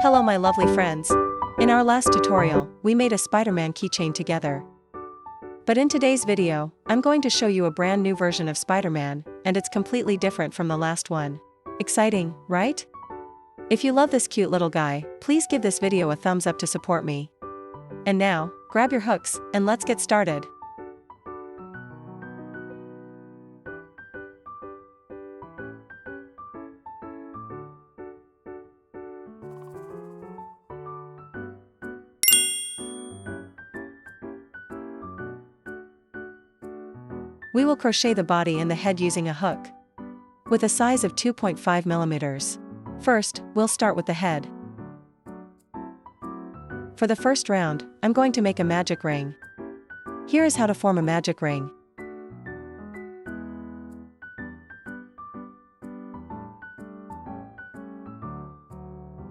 Hello my lovely friends. In our last tutorial, we made a Spiderman keychain together. But in today's video, I'm going to show you a brand new version of Spiderman, and it's completely different from the last one. Exciting, right? If you love this cute little guy, please give this video a thumbs up to support me. And now, grab your hooks, and let's get started. We will crochet the body and the head using a hook with a size of 2.5 millimeters. First, we'll start with the head. For the first round, I'm going to make a magic ring. Here is how to form a magic ring.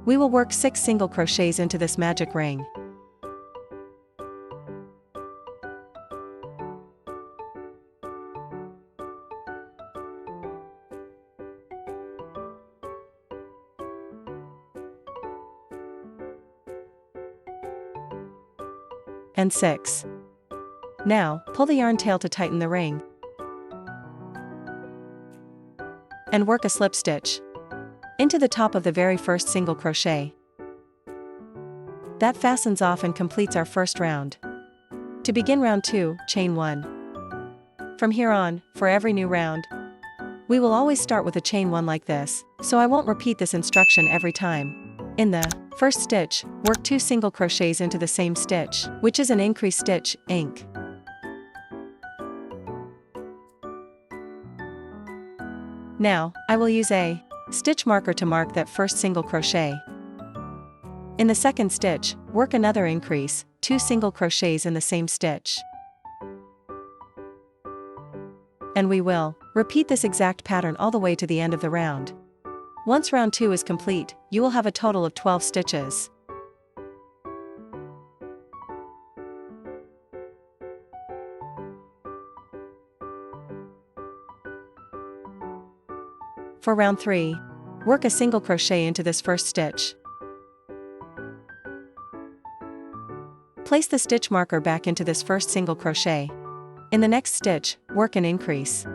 We will work 6 single crochets into this magic ring. And 6. Now, pull the yarn tail to tighten the ring. And work a slip stitch into the top of the very first single crochet. That fastens off and completes our first round. To begin round 2, chain 1. From here on, for every new round, we will always start with a chain 1 like this, so I won't repeat this instruction every time. In the first stitch, work 2 single crochets into the same stitch, which is an increase stitch, ink. Now, I will use a stitch marker to mark that first single crochet. In the second stitch, work another increase, 2 single crochets in the same stitch. And we will repeat this exact pattern all the way to the end of the round. Once round 2 is complete, you will have a total of 12 stitches. For round 3, work a single crochet into this first stitch. Place the stitch marker back into this first single crochet. In the next stitch, work an increase.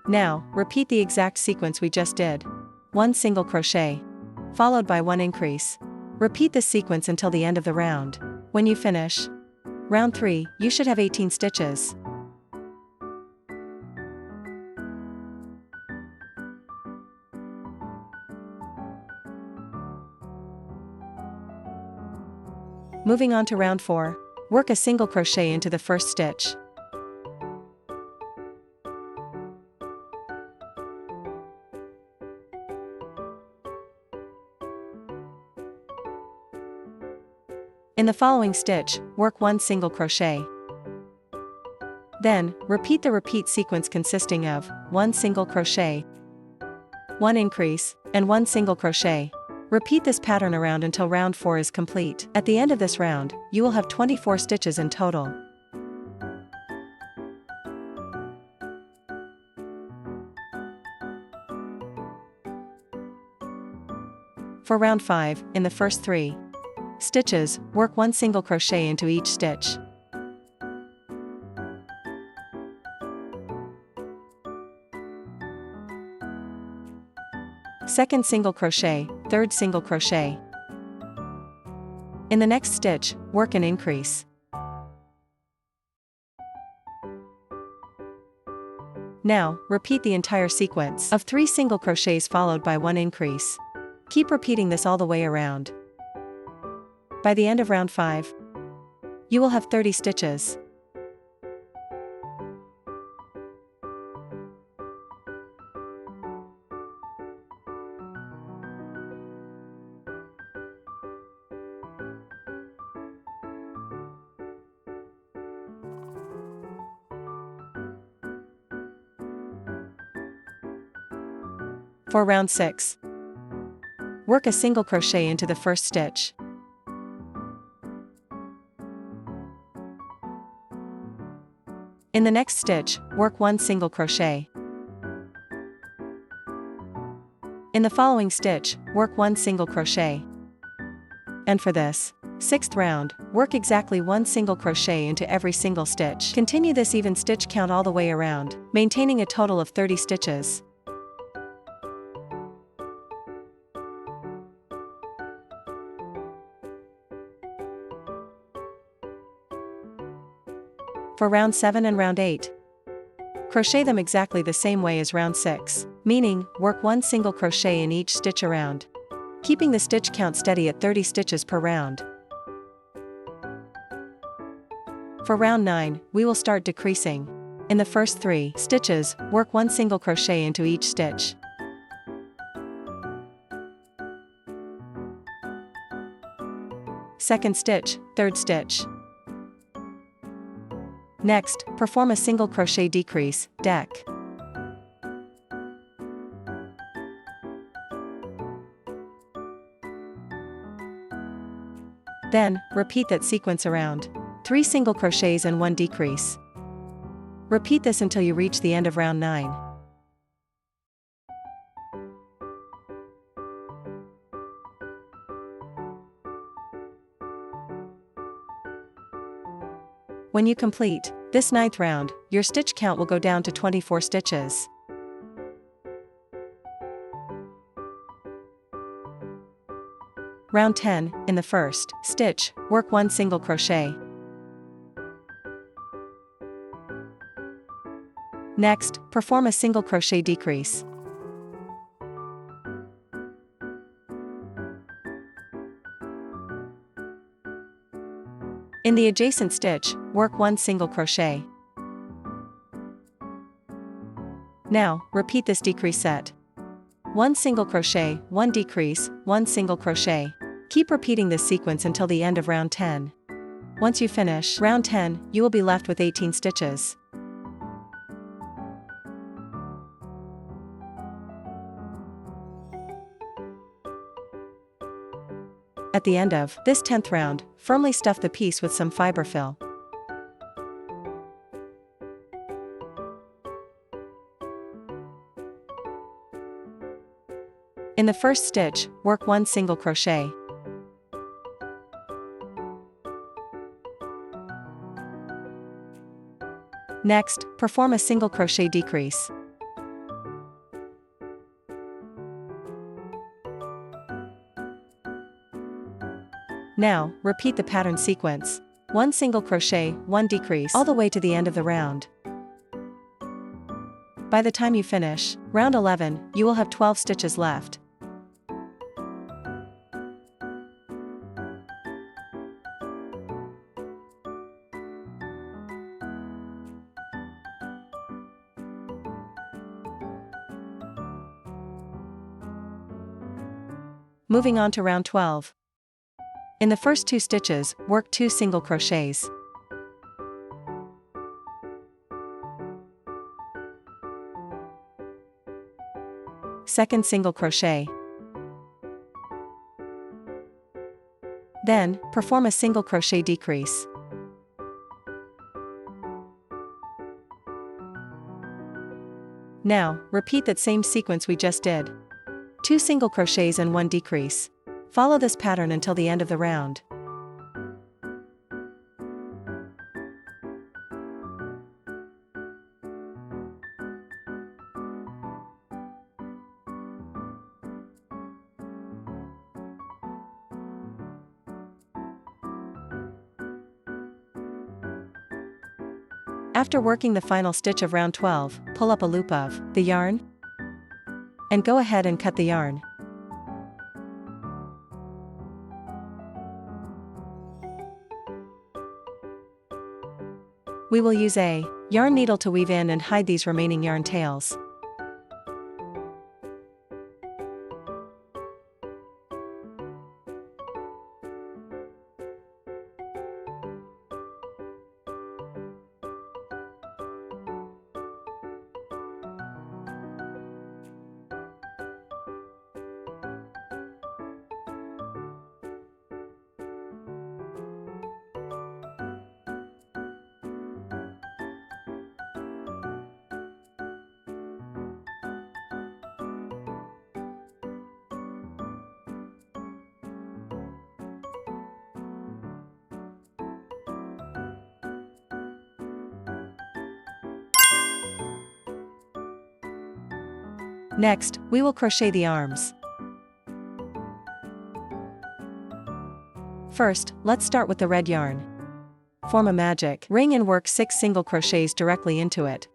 Now, repeat the exact sequence we just did. 1 single crochet, followed by 1 increase. Repeat this sequence until the end of the round. When you finish round 3, you should have 18 stitches. Moving on to round 4, work a single crochet into the first stitch. In the following stitch, work 1 single crochet. Then, repeat the repeat sequence consisting of 1 single crochet, 1 increase, and 1 single crochet. Repeat this pattern around until round 4 is complete. At the end of this round, you will have 24 stitches in total. For round 5, in the first 3 stitches, work 1 single crochet into each stitch. Second single crochet, third single crochet. In the next stitch, work an increase. Now, repeat the entire sequence of 3 single crochets followed by 1 increase. Keep repeating this all the way around. By the end of round 5, you will have 30 stitches. For round 6, work a single crochet into the first stitch. In the next stitch, work 1 single crochet. In the following stitch, work 1 single crochet. And for this 6th round, work exactly 1 single crochet into every single stitch. Continue this even stitch count all the way around, maintaining a total of 30 stitches. For round 7 and round 8, crochet them exactly the same way as round 6, meaning, work 1 single crochet in each stitch around, keeping the stitch count steady at 30 stitches per round. For round 9, we will start decreasing. In the first 3 stitches, work 1 single crochet into each stitch. Second stitch, 3rd stitch. Next, perform a single crochet decrease, deck. Then, repeat that sequence around 3 single crochets and 1 decrease. Repeat this until you reach the end of round 9. When you complete this 9th round, your stitch count will go down to 24 stitches. Round 10, in the first stitch, work 1 single crochet. Next, perform a single crochet decrease. In the adjacent stitch, work 1 single crochet. Now, repeat this decrease set. 1 single crochet, 1 decrease, 1 single crochet. Keep repeating this sequence until the end of round 10. Once you finish round 10, you will be left with 18 stitches. At the end of this 10th round, firmly stuff the piece with some fiber fill. In the first stitch, work 1 single crochet. Next, perform a single crochet decrease. Now, repeat the pattern sequence. 1 single crochet, 1 decrease, all the way to the end of the round. By the time you finish round 11, you will have 12 stitches left. Moving on to round 12. In the first 2 stitches, work 2 single crochets. Second single crochet. Then, perform a single crochet decrease. Now, repeat that same sequence we just did. 2 single crochets and 1 decrease. Follow this pattern until the end of the round. After working the final stitch of round 12, pull up a loop of the yarn and go ahead and cut the yarn. We will use a yarn needle to weave in and hide these remaining yarn tails. Next, we will crochet the arms. First, let's start with the red yarn. Form a magic ring and work 6 single crochets directly into it.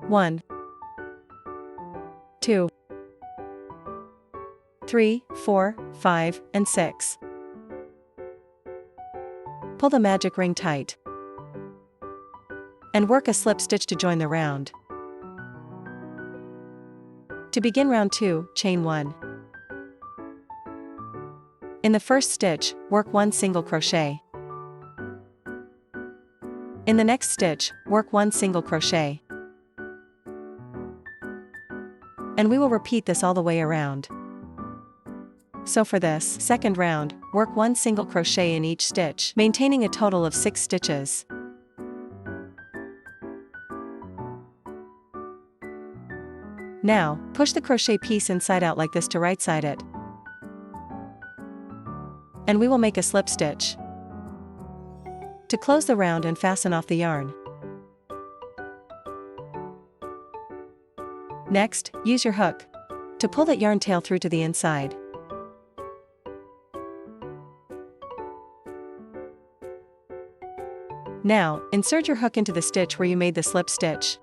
1, 2, 3, 4, 5, and 6. Pull the magic ring tight and work a slip stitch to join the round. To begin round 2, chain 1. In the first stitch, work 1 single crochet. In the next stitch, work 1 single crochet. And we will repeat this all the way around. So for this second round, work 1 single crochet in each stitch, maintaining a total of 6 stitches. Now, push the crochet piece inside out like this to right side it. And we will make a slip stitch to close the round and fasten off the yarn. Next, use your hook to pull that yarn tail through to the inside. Now, insert your hook into the stitch where you made the slip stitch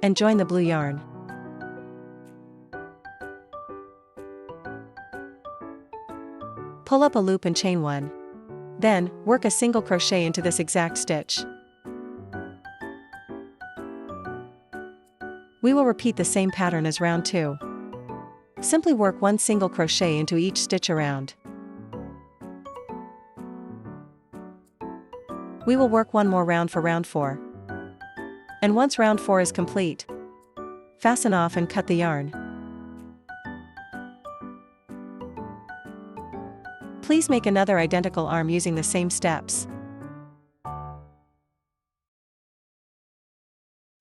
and join the blue yarn. Pull up a loop and chain 1. Then, work a single crochet into this exact stitch. We will repeat the same pattern as round 2. Simply work 1 single crochet into each stitch around. We will work 1 more round for round 4. And once round 4 is complete, fasten off and cut the yarn. Please make another identical arm using the same steps.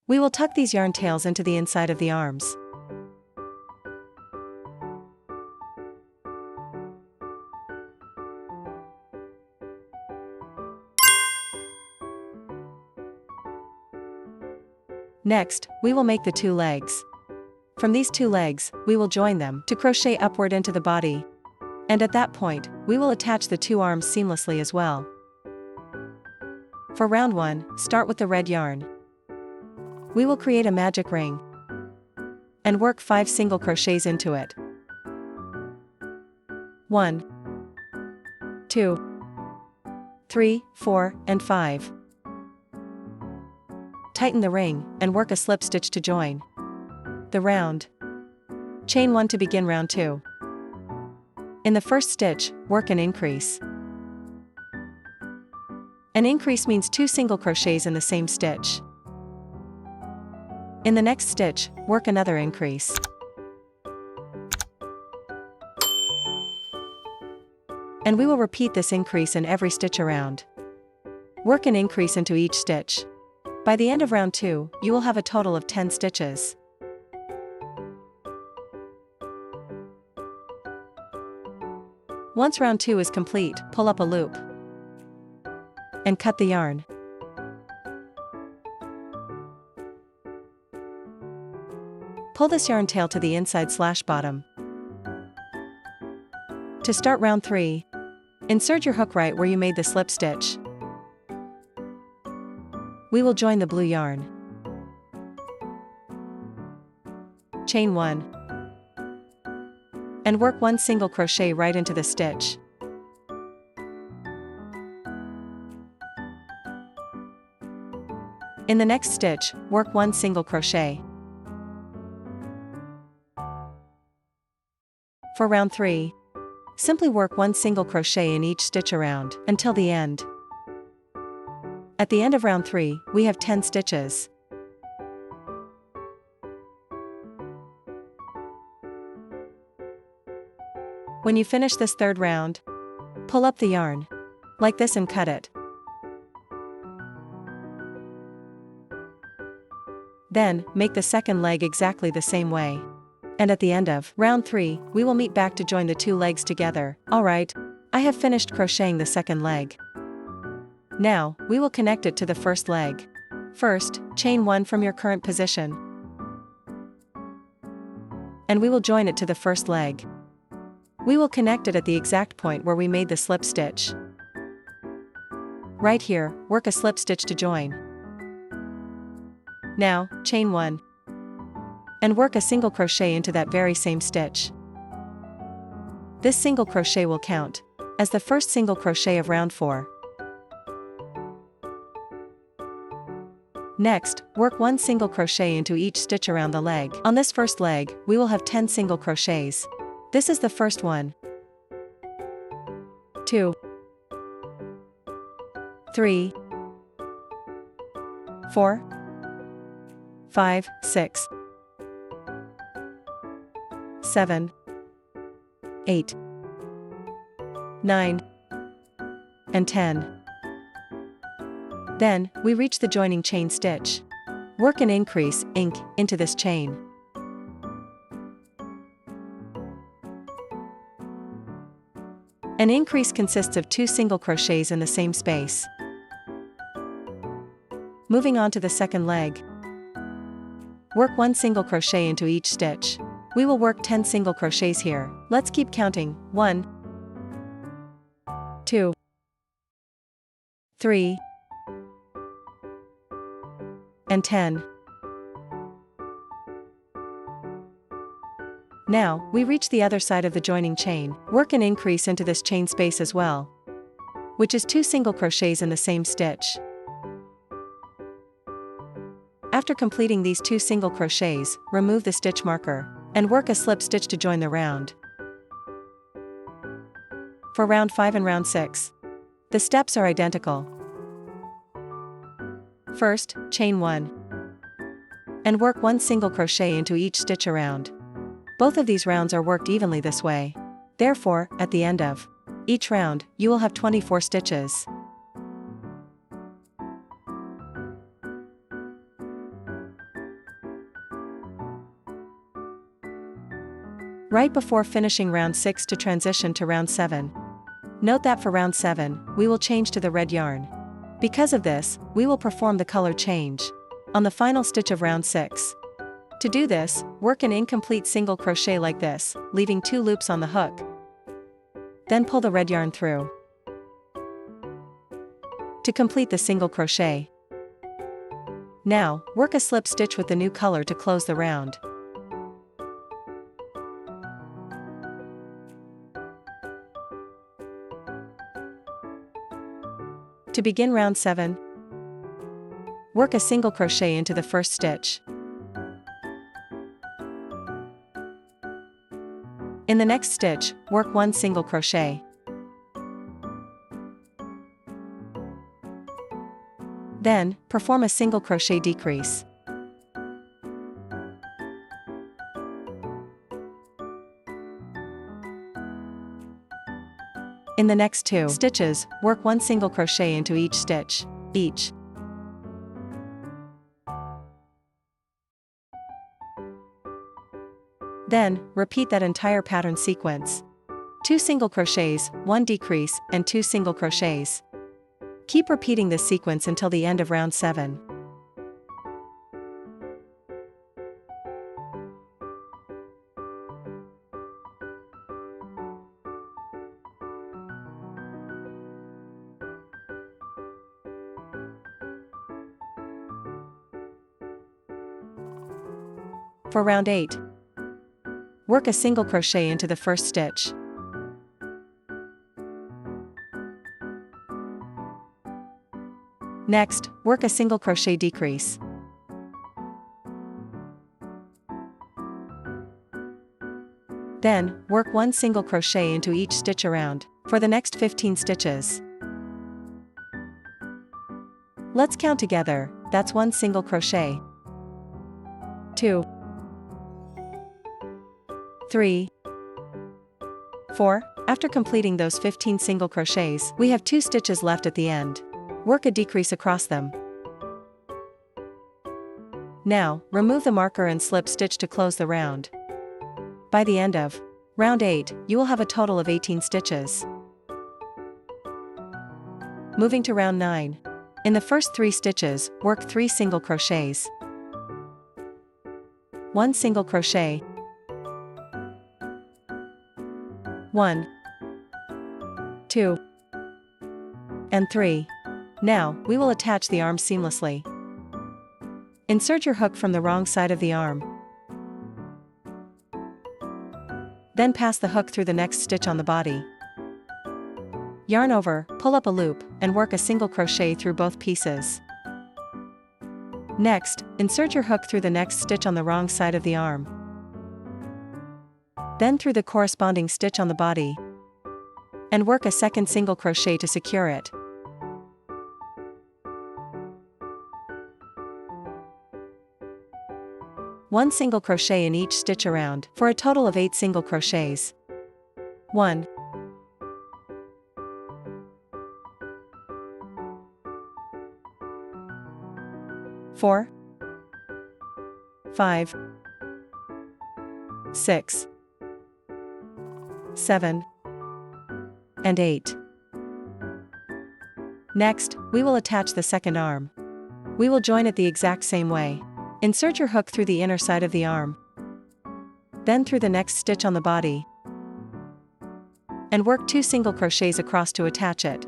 We will tuck these yarn tails into the inside of the arms. Next, we will make the 2 legs. From these 2 legs, we will join them to crochet upward into the body. And at that point, we will attach the 2 arms seamlessly as well. For round 1, start with the red yarn. We will create a magic ring and work 5 single crochets into it. 1, 2, 3, 4, and 5. Tighten the ring and work a slip stitch to join the round. Chain 1 to begin round 2. In the first stitch, work an increase. An increase means 2 single crochets in the same stitch. In the next stitch, work another increase. And we will repeat this increase in every stitch around. Work an increase into each stitch. By the end of round 2, you will have a total of 10 stitches. Once round 2 is complete, pull up a loop and cut the yarn. Pull this yarn tail to the inside / bottom. To start round 3, insert your hook right where you made the slip stitch. We will join the blue yarn. Chain 1. And work 1 single crochet right into the stitch. In the next stitch, work 1 single crochet. For round 3, simply work 1 single crochet in each stitch around until the end. At the end of round 3, we have 10 stitches. When you finish this third round, pull up the yarn like this and cut it. Then, make the second leg exactly the same way. And at the end of round 3, we will meet back to join the 2 legs together. Alright, I have finished crocheting the second leg. Now, we will connect it to the first leg. First, chain 1 from your current position. And we will join it to the first leg. We will connect it at the exact point where we made the slip stitch. Right here, work a slip stitch to join. Now, chain 1. And work a single crochet into that very same stitch. This single crochet will count as the first single crochet of round 4. Next, work 1 single crochet into each stitch around the leg. On this first leg, we will have 10 single crochets. This is the first one. 2, 3, 4, 5, 6, 7, 8, 9, and 10. Then, we reach the joining chain stitch. Work an increase, ink, into this chain. An increase consists of 2 single crochets in the same space. Moving on to the second leg. Work 1 single crochet into each stitch. We will work 10 single crochets here. Let's keep counting. 1, 2, 3, and 10. Now, we reach the other side of the joining chain. Work an increase into this chain space as well, which is 2 single crochets in the same stitch. After completing these 2 single crochets, remove the stitch marker, and work a slip stitch to join the round. For round 5 and round 6, the steps are identical. First, chain 1. And work 1 single crochet into each stitch around. Both of these rounds are worked evenly this way. Therefore, at the end of each round, you will have 24 stitches. Right before finishing round 6 to transition to round 7. Note that for round 7, we will change to the red yarn. Because of this, we will perform the color change on the final stitch of round 6. To do this, work an incomplete single crochet like this, leaving 2 loops on the hook. Then pull the red yarn through to complete the single crochet. Now, work a slip stitch with the new color to close the round. To begin round 7, work a single crochet into the first stitch. In the next stitch, work 1 single crochet. Then, perform a single crochet decrease. In the next 2 stitches, work 1 single crochet into each stitch, each. Then, repeat that entire pattern sequence. 2 single crochets, 1 decrease, and 2 single crochets. Keep repeating this sequence until the end of round 7. For round 8, work a single crochet into the first stitch. Next, work a single crochet decrease. Then, work 1 single crochet into each stitch around, for the next 15 stitches. Let's count together. That's 1 single crochet, 2, 3, 4. After completing those 15 single crochets, we have 2 stitches left at the end. Work a decrease across them. Now, remove the marker and slip stitch to close the round. By the end of round 8, you will have a total of 18 stitches. Moving to round 9. In the first 3 stitches, work 3 single crochets. 1 single crochet. 1, 2, and 3. Now, we will attach the arm seamlessly. Insert your hook from the wrong side of the arm. Then pass the hook through the next stitch on the body. Yarn over, pull up a loop, and work a single crochet through both pieces. Next, insert your hook through the next stitch on the wrong side of the arm. Then through the corresponding stitch on the body, and work a second single crochet to secure it. One single crochet in each stitch around, for a total of 8 single crochets. 1, 4, 5, 6, 7, and 8. Next, we will attach the second arm. We will join it the exact same way. Insert your hook through the inner side of the arm, then through the next stitch on the body, and work 2 single crochets across to attach it.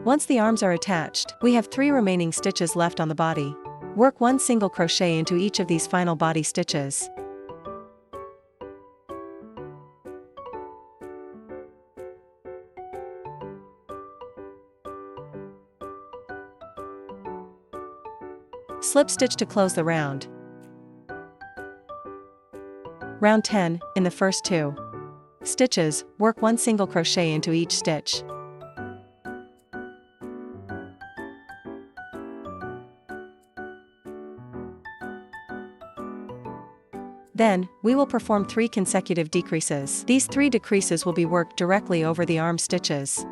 Once the arms are attached, we have 3 remaining stitches left on the body. Work 1 single crochet into each of these final body stitches. Slip stitch to close the round. Round 10, in the first 2 stitches, work 1 single crochet into each stitch. Then, we will perform 3 consecutive decreases. These 3 decreases will be worked directly over the arm stitches.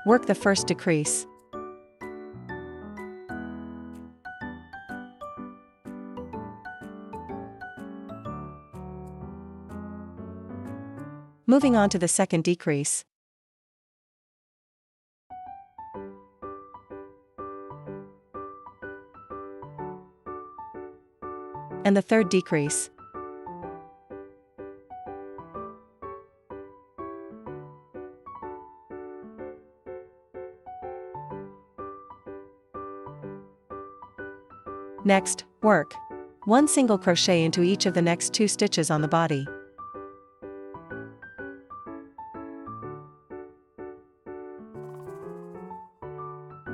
Work the first decrease. Moving on to the second decrease. And the third decrease. Next, work 1 single crochet into each of the next 2 stitches on the body.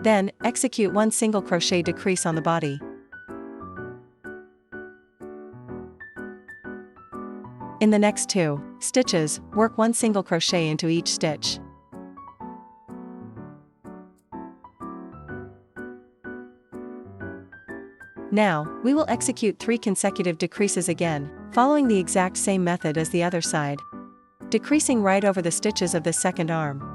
Then, execute 1 single crochet decrease on the body. In the next 2 stitches, work 1 single crochet into each stitch. Now, we will execute 3 consecutive decreases again, following the exact same method as the other side, decreasing right over the stitches of the second arm.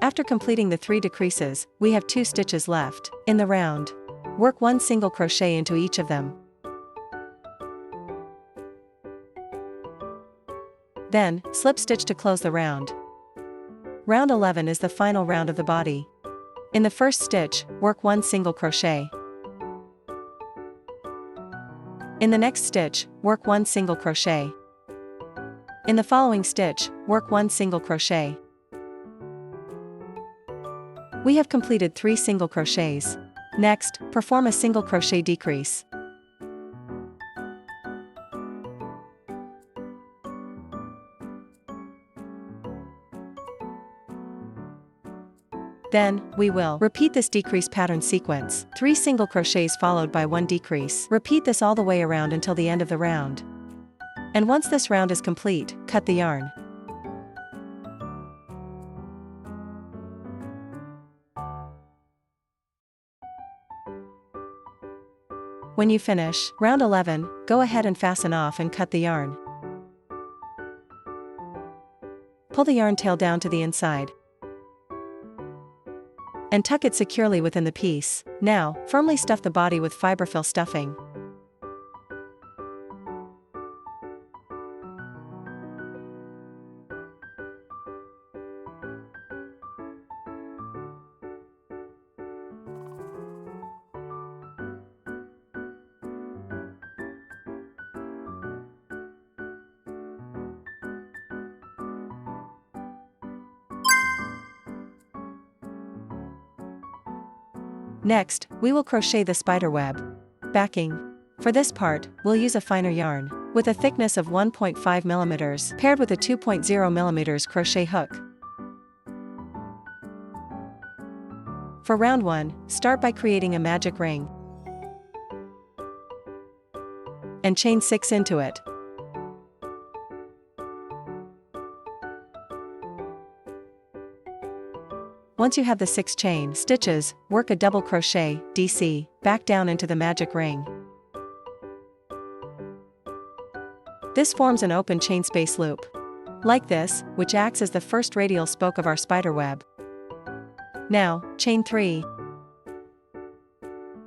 After completing the 3 decreases, we have 2 stitches left in the round. Work 1 single crochet into each of them. Then, slip stitch to close the round. Round 11 is the final round of the body. In the first stitch, work 1 single crochet. In the next stitch, work 1 single crochet. In the following stitch, work 1 single crochet. We have completed 3 single crochets. Next, perform a single crochet decrease. Then, we will repeat this decrease pattern sequence, 3 single crochets followed by 1 decrease. Repeat this all the way around until the end of the round. And once this round is complete, cut the yarn. When you finish round 11, go ahead and fasten off and cut the yarn. pull the yarn tail down to the inside and tuck it securely within the piece. Now, firmly stuff the body with fiberfill stuffing. Next, we will crochet the spider web. Backing. For this part, we'll use a finer yarn, with a thickness of 1.5 mm, paired with a 2.0 mm crochet hook. For round 1, start by creating a magic ring and chain 6 into it. Once you have the 6 chain stitches, work a double crochet, DC, back down into the magic ring. This forms an open chain space loop, like this, which acts as the first radial spoke of our spider web. Now, chain 3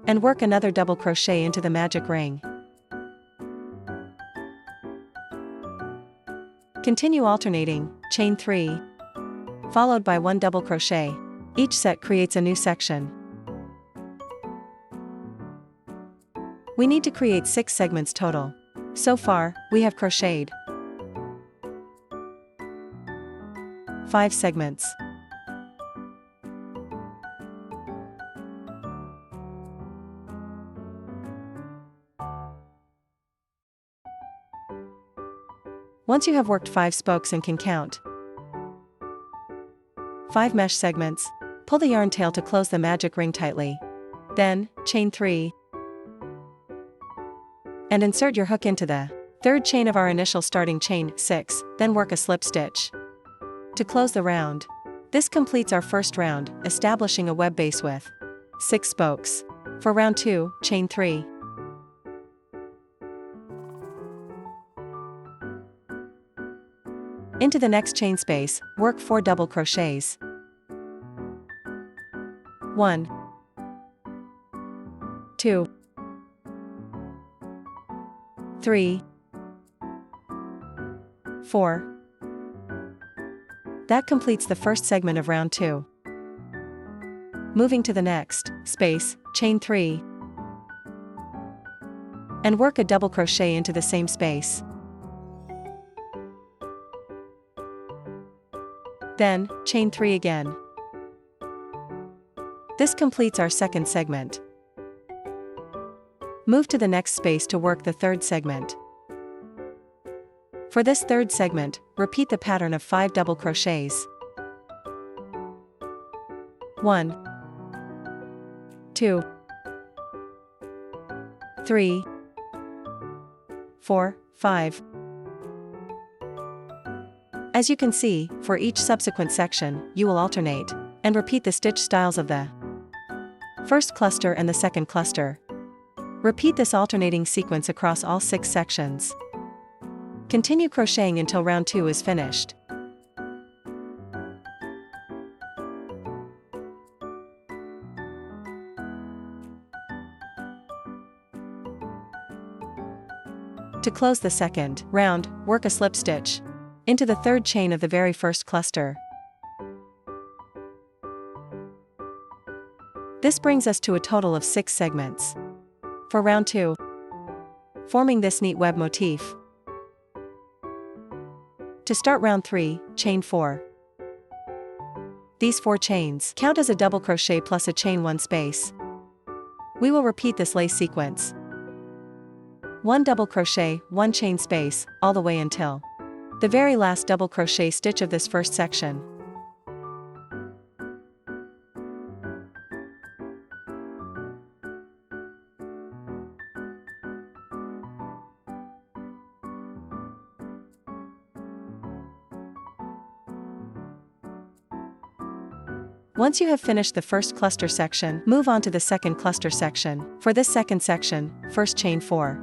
and work another double crochet into the magic ring. Continue alternating, chain 3, followed by 1 double crochet. Each set creates a new section. We need to create 6 segments total. So far, we have crocheted 5 segments. Once you have worked 5 spokes and can count 5 mesh segments, pull the yarn tail to close the magic ring tightly. Then, chain 3 and insert your hook into the 3rd chain of our initial starting chain 6, then work a slip stitch to close the round. This completes our first round, establishing a web base with 6 spokes. For round 2, chain 3. Into the next chain space, work 4 double crochets. 1, 2, 3, 4. That completes the first segment of round 2. Moving to the next space, chain 3 and work a double crochet into the same space. Then, chain 3 again. This completes our second segment. Move to the next space to work the 3rd segment. For this 3rd segment, repeat the pattern of 5 double crochets. 1, 2, 3, 4, 5. As you can see, for each subsequent section, you will alternate and repeat the stitch styles of the first cluster and the second cluster. Repeat this alternating sequence across all 6 sections. Continue crocheting until round 2 is finished. To close the second round, work a slip stitch into the 3rd chain of the very first cluster. This brings us to a total of 6 segments. For round 2, forming this neat web motif. To start round 3, chain 4. These 4 chains count as a double crochet plus a chain 1 space. We will repeat this lace sequence. 1 double crochet, 1 chain space, all the way until the very last double crochet stitch of this first section. Once you have finished the first cluster section, move on to the second cluster section. For this second section, first chain 4.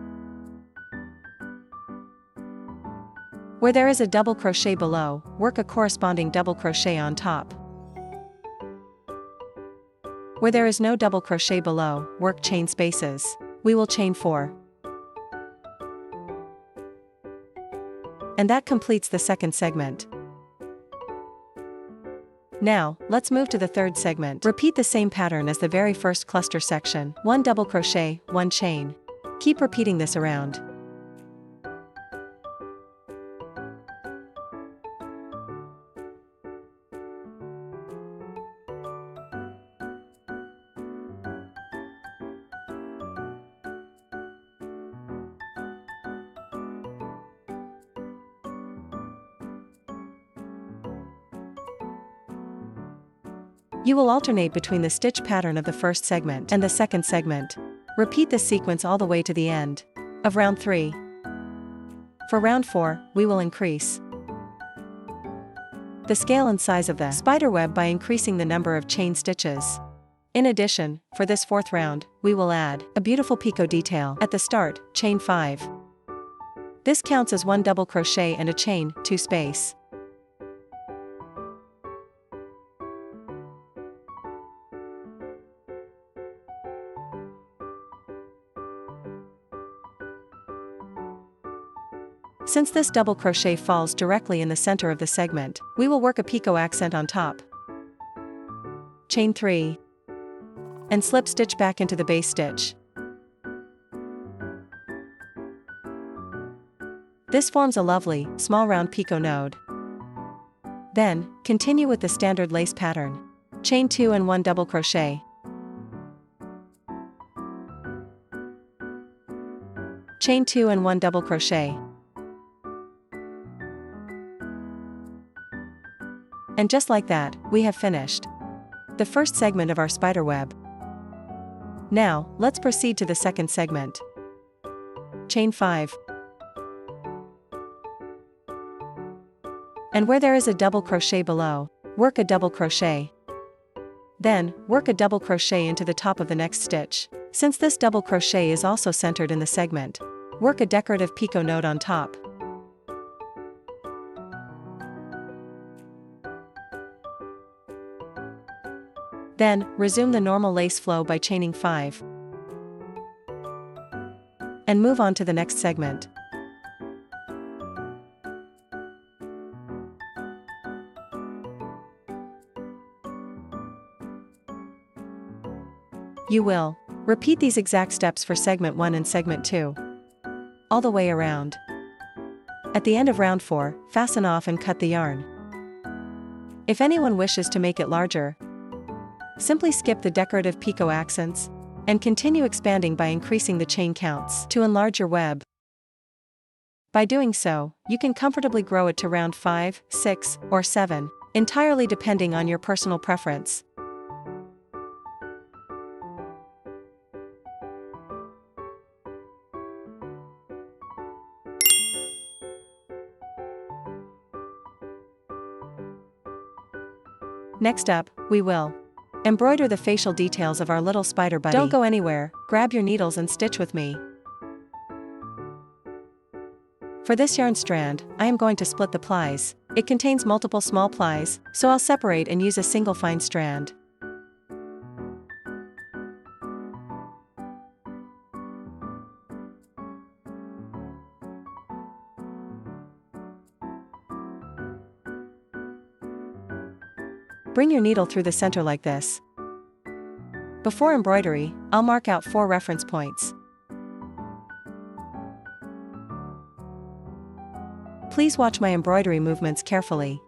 Where there is a double crochet below, work a corresponding double crochet on top. Where there is no double crochet below, work chain spaces. We will chain 4. And that completes the second segment. Now, let's move to the third segment. Repeat the same pattern as the very first cluster section. 1 double crochet, 1 chain. Keep repeating this around. You will alternate between the stitch pattern of the first segment and the second segment. Repeat this sequence all the way to the end of round 3. For round 4, we will increase the scale and size of the spiderweb by increasing the number of chain stitches. In addition, for this 4th round, we will add a beautiful picot detail at the start, chain 5. This counts as 1 double crochet and a chain 2 space. Since this double crochet falls directly in the center of the segment, we will work a picot accent on top. Chain 3. And slip stitch back into the base stitch. This forms a lovely, small round picot node. Then, continue with the standard lace pattern. Chain 2 and 1 double crochet. Chain 2 and 1 double crochet. And just like that, we have finished the first segment of our spiderweb. Now, let's proceed to the second segment. Chain 5. And where there is a double crochet below, work a double crochet. Then, work a double crochet into the top of the next stitch. Since this double crochet is also centered in the segment, work a decorative picot node on top. Then, resume the normal lace flow by chaining 5. And move on to the next segment. You will repeat these exact steps for segment 1 and segment 2. All the way around. At the end of round 4, fasten off and cut the yarn. If anyone wishes to make it larger, simply skip the decorative picot accents, and continue expanding by increasing the chain counts to enlarge your web. By doing so, you can comfortably grow it to round 5, 6, or 7, entirely depending on your personal preference. Next up, we will embroider the facial details of our little spider buddy. Don't go anywhere, grab your needles and stitch with me. For this yarn strand, I am going to split the plies. It contains multiple small plies, so I'll separate and use a single fine strand. Bring your needle through the center like this. Before embroidery, I'll mark out 4 reference points. Please watch my embroidery movements carefully.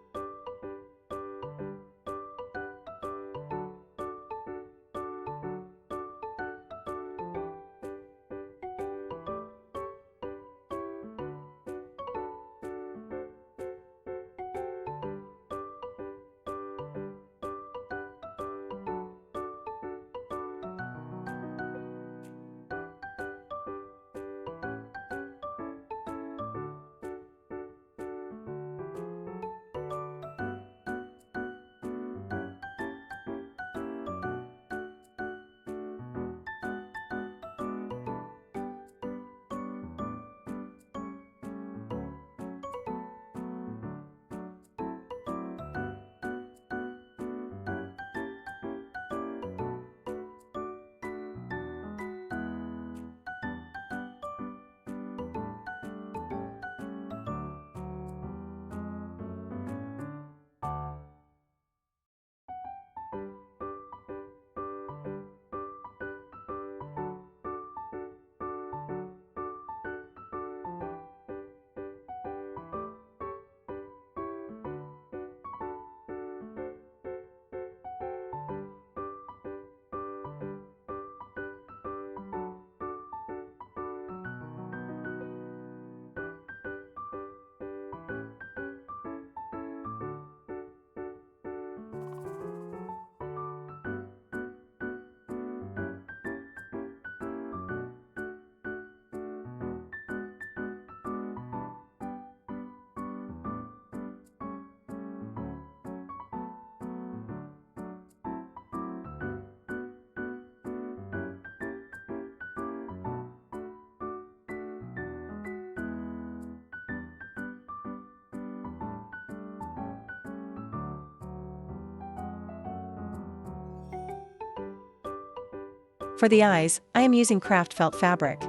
For the eyes, I am using craft felt fabric.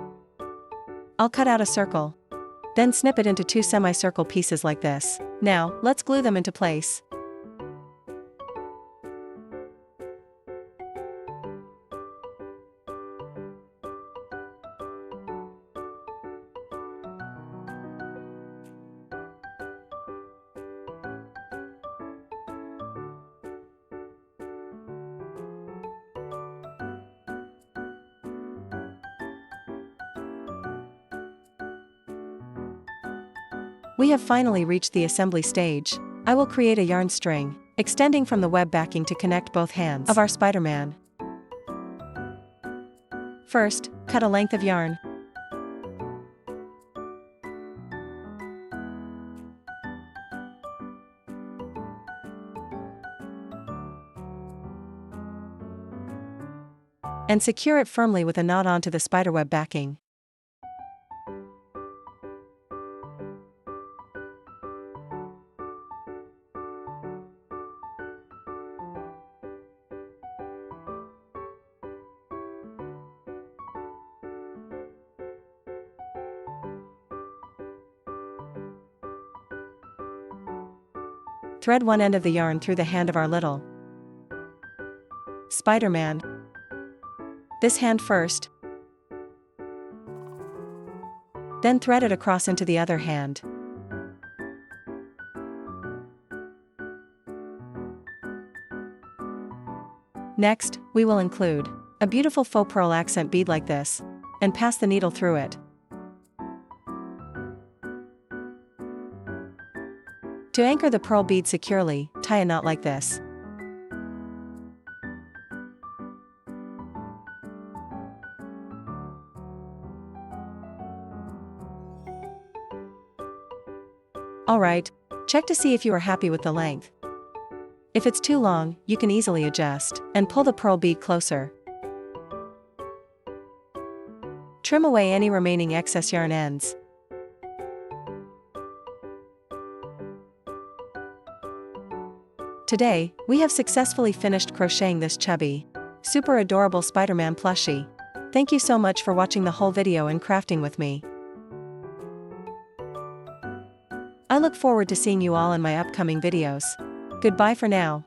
I'll cut out a circle. Then snip it into 2 semicircle pieces like this. Now, let's glue them into place. We have finally reached the assembly stage. I will create a yarn string, extending from the web backing to connect both hands of our Spider-Man. First, cut a length of yarn. And secure it firmly with a knot onto the spiderweb backing. Thread one end of the yarn through the hand of our little Spider-Man. This hand first. Then thread it across into the other hand. Next, we will include a beautiful faux pearl accent bead like this, and pass the needle through it. To anchor the pearl bead securely, tie a knot like this. Alright, check to see if you are happy with the length. If it's too long, you can easily adjust, and pull the pearl bead closer. Trim away any remaining excess yarn ends. Today, we have successfully finished crocheting this chubby, super adorable Spider-Man plushie. Thank you so much for watching the whole video and crafting with me. I look forward to seeing you all in my upcoming videos. Goodbye for now.